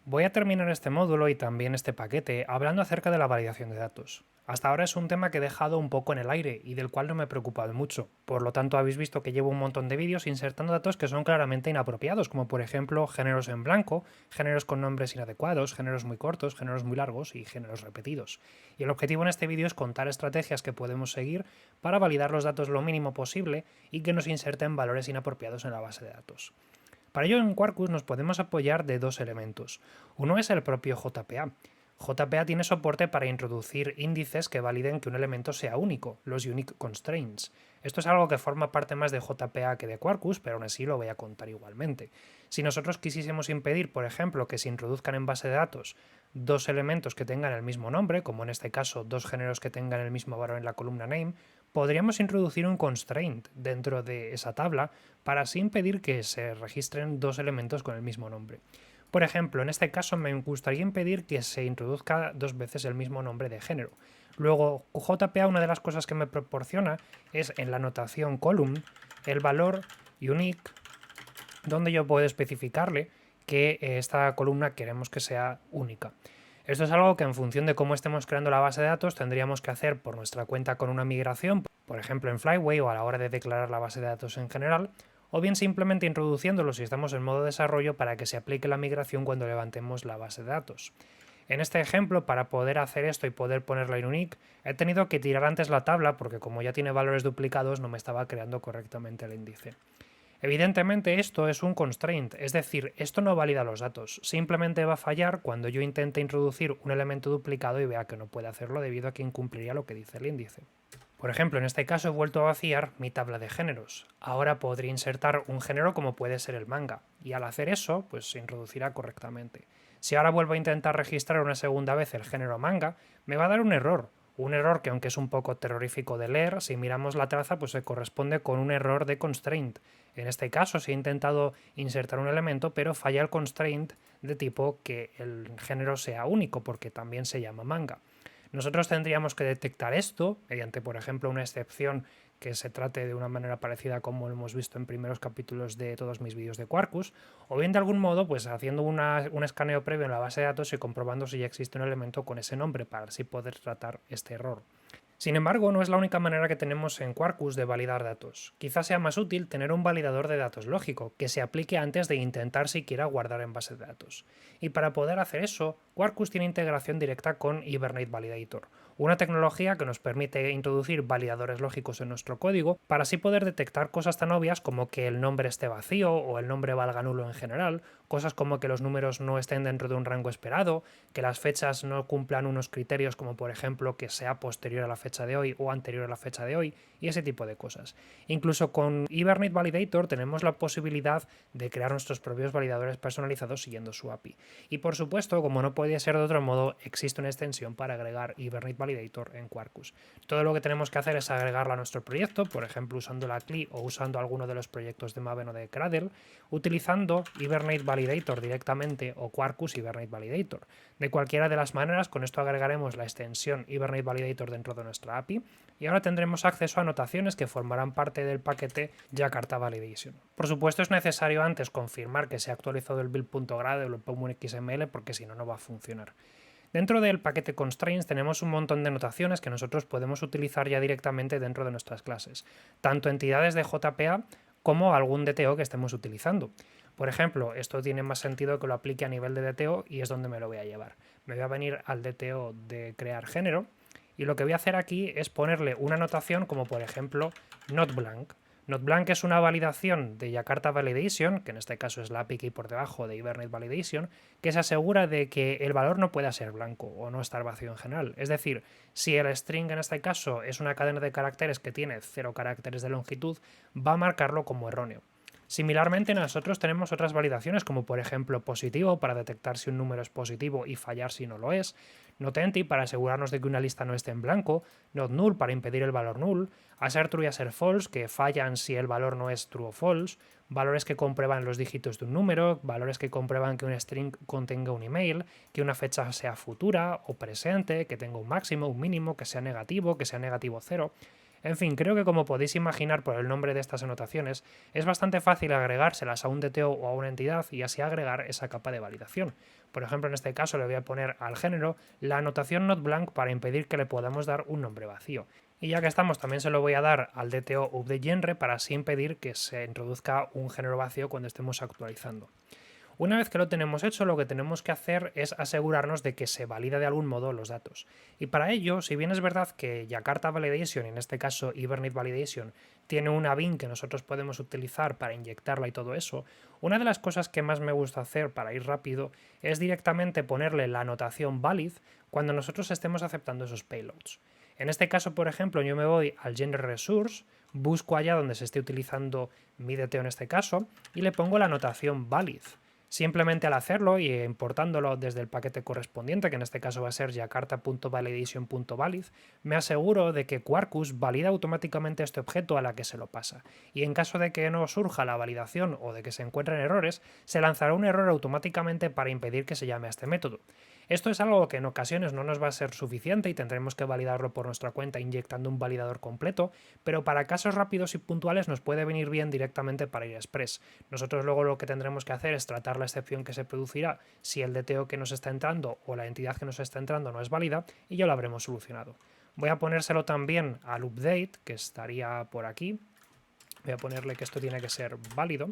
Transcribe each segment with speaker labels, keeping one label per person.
Speaker 1: Voy a terminar este módulo y también este paquete hablando acerca de la validación de datos. Hasta ahora es un tema que he dejado un poco en el aire y del cual no me he preocupado mucho. Por lo tanto, habéis visto que llevo un montón de vídeos insertando datos que son claramente inapropiados, como por ejemplo géneros en blanco, géneros con nombres inadecuados, géneros muy cortos, géneros muy largos y géneros repetidos. Y el objetivo en este vídeo es contar estrategias que podemos seguir para validar los datos lo mínimo posible y que nos inserten valores inapropiados en la base de datos. Para ello en Quarkus nos podemos apoyar de dos elementos. Uno es el propio JPA. JPA tiene soporte para introducir índices que validen que un elemento sea único, los Unique Constraints. Esto es algo que forma parte más de JPA que de Quarkus, pero aún así lo voy a contar igualmente. Si nosotros quisiésemos impedir, por ejemplo, que se introduzcan en base de datos dos elementos que tengan el mismo nombre, como en este caso dos géneros que tengan el mismo valor en la columna name, podríamos introducir un constraint dentro de esa tabla para así impedir que se registren dos elementos con el mismo nombre. Por ejemplo, en este caso me gustaría impedir que se introduzca dos veces el mismo nombre de género. Luego, JPA, una de las cosas que me proporciona es en la notación column el valor unique, donde yo puedo especificarle que esta columna queremos que sea única. Esto es algo que en función de cómo estemos creando la base de datos tendríamos que hacer por nuestra cuenta con una migración, por ejemplo en Flyway o a la hora de declarar la base de datos en general, o bien simplemente introduciéndolo si estamos en modo desarrollo para que se aplique la migración cuando levantemos la base de datos. En este ejemplo, para poder hacer esto y poder ponerla en unique, he tenido que tirar antes la tabla porque como ya tiene valores duplicados no me estaba creando correctamente el índice. Evidentemente esto es un constraint, es decir, esto no valida los datos, simplemente va a fallar cuando yo intente introducir un elemento duplicado y vea que no puede hacerlo debido a que incumpliría lo que dice el índice. Por ejemplo, en este caso he vuelto a vaciar mi tabla de géneros. Ahora podría insertar un género como puede ser el manga, y al hacer eso, pues se introducirá correctamente. Si ahora vuelvo a intentar registrar una segunda vez el género manga, me va a dar un error. Un error que, aunque es un poco terrorífico de leer, si miramos la traza, pues se corresponde con un error de constraint. En este caso, si he intentado insertar un elemento, pero falla el constraint de tipo que el género sea único, porque también se llama manga. Nosotros tendríamos que detectar esto mediante, por ejemplo, una excepción que se trate de una manera parecida como lo hemos visto en primeros capítulos de todos mis vídeos de Quarkus, o bien de algún modo pues haciendo un escaneo previo en la base de datos y comprobando si ya existe un elemento con ese nombre para así poder tratar este error. Sin embargo, no es la única manera que tenemos en Quarkus de validar datos. Quizás sea más útil tener un validador de datos lógico, que se aplique antes de intentar siquiera guardar en base de datos. Y para poder hacer eso, Quarkus tiene integración directa con Hibernate Validator, una tecnología que nos permite introducir validadores lógicos en nuestro código para así poder detectar cosas tan obvias como que el nombre esté vacío o el nombre valga nulo en general, cosas como que los números no estén dentro de un rango esperado, que las fechas no cumplan unos criterios como por ejemplo que sea posterior a la fecha de hoy o anterior a la fecha de hoy y ese tipo de cosas. Incluso con Hibernate Validator tenemos la posibilidad de crear nuestros propios validadores personalizados siguiendo su API. Y por supuesto, como no podía ser de otro modo, existe una extensión para agregar Hibernate Validator en Quarkus. Todo lo que tenemos que hacer es agregarla a nuestro proyecto, por ejemplo usando la CLI o usando alguno de los proyectos de Maven o de Gradle, utilizando Hibernate Validator directamente o Quarkus Hibernate Validator. De cualquiera de las maneras, con esto agregaremos la extensión Hibernate Validator dentro de nuestra API y ahora tendremos acceso a anotaciones que formarán parte del paquete Jakarta Validation. Por supuesto, es necesario antes confirmar que se ha actualizado el build.gradle o el PWXML porque si no, no va a funcionar. Dentro del paquete constraints tenemos un montón de notaciones que nosotros podemos utilizar ya directamente dentro de nuestras clases, tanto entidades de JPA como algún DTO que estemos utilizando. Por ejemplo, esto tiene más sentido que lo aplique a nivel de DTO y es donde me lo voy a llevar. Me voy a venir al DTO de crear género y lo que voy a hacer aquí es ponerle una notación como por ejemplo notBlank. NotBlank es una validación de Jakarta Validation, que en este caso es la API que hay por debajo de Hibernate Validation, que se asegura de que el valor no pueda ser blanco o no estar vacío en general. Es decir, si el string en este caso es una cadena de caracteres que tiene 0 caracteres de longitud, va a marcarlo como erróneo. Similarmente, nosotros tenemos otras validaciones, como por ejemplo positivo para detectar si un número es positivo y fallar si no lo es, notEmpty para asegurarnos de que una lista no esté en blanco, notNull para impedir el valor null, aserTrue y asertFalse que fallan si el valor no es true o false, valores que comprueban los dígitos de un número, valores que comprueban que un string contenga un email, que una fecha sea futura o presente, que tenga un máximo, un mínimo, que sea negativo 0. En fin, creo que como podéis imaginar por el nombre de estas anotaciones, es bastante fácil agregárselas a un DTO o a una entidad y así agregar esa capa de validación. Por ejemplo, en este caso le voy a poner al género la anotación notBlank para impedir que le podamos dar un nombre vacío. Y ya que estamos, también se lo voy a dar al DTO updateGenre para así impedir que se introduzca un género vacío cuando estemos actualizando. Una vez que lo tenemos hecho, lo que tenemos que hacer es asegurarnos de que se valida de algún modo los datos. Y para ello, si bien es verdad que Jakarta Validation, en este caso Hibernate Validation, tiene una bin que nosotros podemos utilizar para inyectarla y todo eso, una de las cosas que más me gusta hacer para ir rápido es directamente ponerle la anotación valid cuando nosotros estemos aceptando esos payloads. En este caso, por ejemplo, yo me voy al Genre Resource, busco allá donde se esté utilizando mi DTO en este caso y le pongo la anotación valid. Simplemente al hacerlo y importándolo desde el paquete correspondiente, que en este caso va a ser jakarta.validation.valid, me aseguro de que Quarkus valida automáticamente este objeto a la que se lo pasa. Y en caso de que no surja la validación o de que se encuentren errores, se lanzará un error automáticamente para impedir que se llame a este método. Esto es algo que en ocasiones no nos va a ser suficiente y tendremos que validarlo por nuestra cuenta inyectando un validador completo, pero para casos rápidos y puntuales nos puede venir bien directamente para ir express. Nosotros luego lo que tendremos que hacer es tratar la excepción que se producirá si el DTO que nos está entrando o la entidad que nos está entrando no es válida y ya lo habremos solucionado. Voy a ponérselo también al update, que estaría por aquí. Voy a ponerle que esto tiene que ser válido.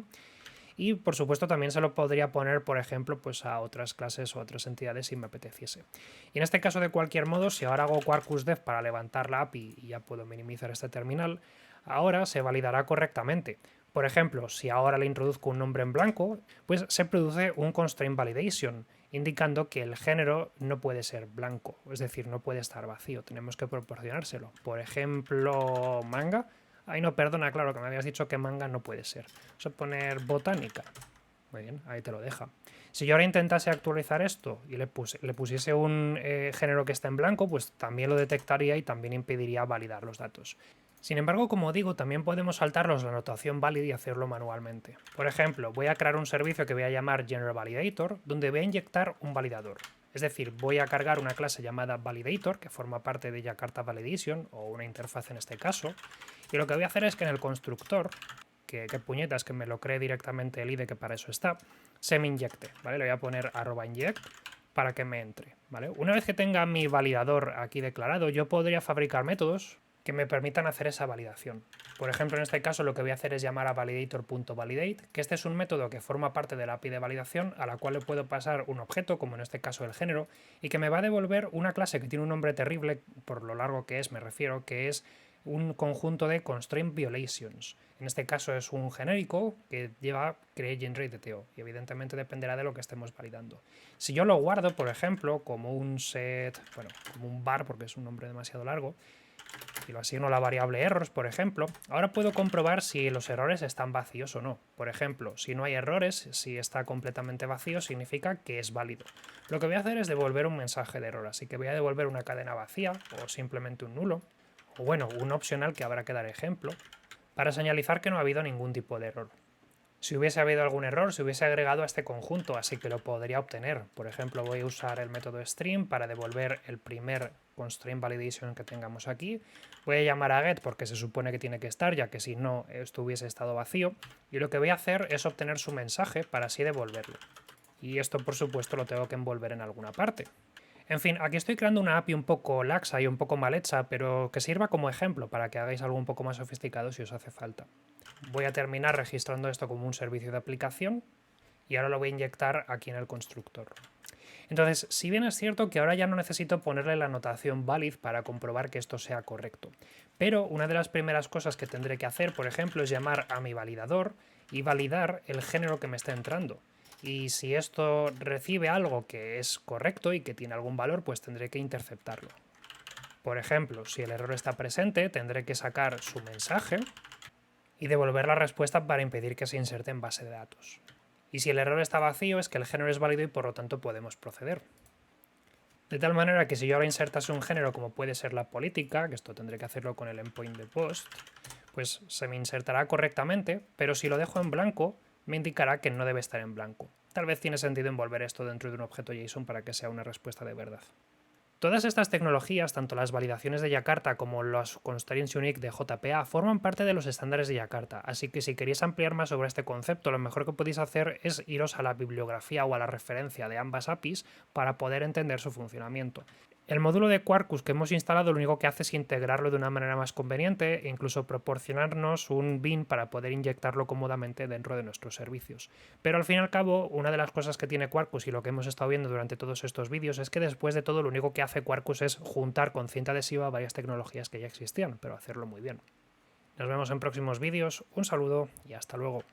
Speaker 1: Y por supuesto también se lo podría poner, por ejemplo, pues a otras clases o otras entidades si me apeteciese. Y en este caso, de cualquier modo, si ahora hago quarkusdev para levantar la API y ya puedo minimizar este terminal, ahora se validará correctamente. Por ejemplo, si ahora le introduzco un nombre en blanco, pues se produce un constraint validation, indicando que el género no puede ser blanco, es decir, no puede estar vacío, tenemos que proporcionárselo. Por ejemplo, manga. Ay, no, perdona, claro, que me habías dicho que manga no puede ser. Vamos a poner botánica. Muy bien, ahí te lo deja. Si yo ahora intentase actualizar esto y le pusiese un género que está en blanco, pues también lo detectaría y también impediría validar los datos. Sin embargo, como digo, también podemos saltarnos la anotación valid y hacerlo manualmente. Por ejemplo, voy a crear un servicio que voy a llamar GeneralValidator, donde voy a inyectar un validador. Es decir, voy a cargar una clase llamada Validator, que forma parte de Jakarta Validation, o una interfaz en este caso, y lo que voy a hacer es que en el constructor, que puñetas, que me lo cree directamente el IDE, que para eso está, se me inyecte, ¿vale? Le voy a poner @inject para que me entre, ¿vale? Una vez que tenga mi validador aquí declarado, yo podría fabricar métodos que me permitan hacer esa validación. Por ejemplo, en este caso lo que voy a hacer es llamar a validator.validate, que este es un método que forma parte de la API de validación a la cual le puedo pasar un objeto, como en este caso el género, y que me va a devolver una clase que tiene un nombre terrible, por lo largo que es, me refiero, que es un conjunto de constraint violations. En este caso es un genérico que lleva createGenerateDTO y evidentemente dependerá de lo que estemos validando. Si yo lo guardo, por ejemplo, como un set, bueno, como un var, porque es un nombre demasiado largo, y lo asigno a la variable errors, por ejemplo, ahora puedo comprobar si los errores están vacíos o no. Por ejemplo, si no hay errores, si está completamente vacío, significa que es válido. Lo que voy a hacer es devolver un mensaje de error, así que voy a devolver una cadena vacía o simplemente un nulo, o bueno, un optional que habrá que dar ejemplo, para señalizar que no ha habido ningún tipo de error. Si hubiese habido algún error, se hubiese agregado a este conjunto, así que lo podría obtener. Por ejemplo, voy a usar el método stream para devolver el primer constraint validation que tengamos aquí. Voy a llamar a get porque se supone que tiene que estar, ya que si no, esto hubiese estado vacío. Y lo que voy a hacer es obtener su mensaje para así devolverlo. Y esto, por supuesto, lo tengo que envolver en alguna parte. En fin, aquí estoy creando una API un poco laxa y un poco mal hecha, pero que sirva como ejemplo para que hagáis algo un poco más sofisticado si os hace falta. Voy a terminar registrando esto como un servicio de aplicación y ahora lo voy a inyectar aquí en el constructor. Entonces, si bien es cierto que ahora ya no necesito ponerle la anotación valid para comprobar que esto sea correcto, pero una de las primeras cosas que tendré que hacer, por ejemplo, es llamar a mi validador y validar el género que me está entrando. Y si esto recibe algo que es correcto y que tiene algún valor, pues tendré que interceptarlo. Por ejemplo, si el error está presente, tendré que sacar su mensaje y devolver la respuesta para impedir que se inserte en base de datos. Y si el error está vacío, es que el género es válido y por lo tanto podemos proceder. De tal manera que si yo ahora insertase un género como puede ser la política, que esto tendré que hacerlo con el endpoint de post, pues se me insertará correctamente, pero si lo dejo en blanco, me indicará que no debe estar en blanco. Tal vez tiene sentido envolver esto dentro de un objeto JSON para que sea una respuesta de verdad. Todas estas tecnologías, tanto las validaciones de Yakarta como los Constraints Unique de JPA, forman parte de los estándares de Yakarta, así que si queréis ampliar más sobre este concepto, lo mejor que podéis hacer es iros a la bibliografía o a la referencia de ambas APIs para poder entender su funcionamiento. El módulo de Quarkus que hemos instalado lo único que hace es integrarlo de una manera más conveniente e incluso proporcionarnos un bin para poder inyectarlo cómodamente dentro de nuestros servicios. Pero al fin y al cabo, una de las cosas que tiene Quarkus y lo que hemos estado viendo durante todos estos vídeos es que después de todo lo único que hace Quarkus es juntar con cinta adhesiva varias tecnologías que ya existían, pero hacerlo muy bien. Nos vemos en próximos vídeos, un saludo y hasta luego.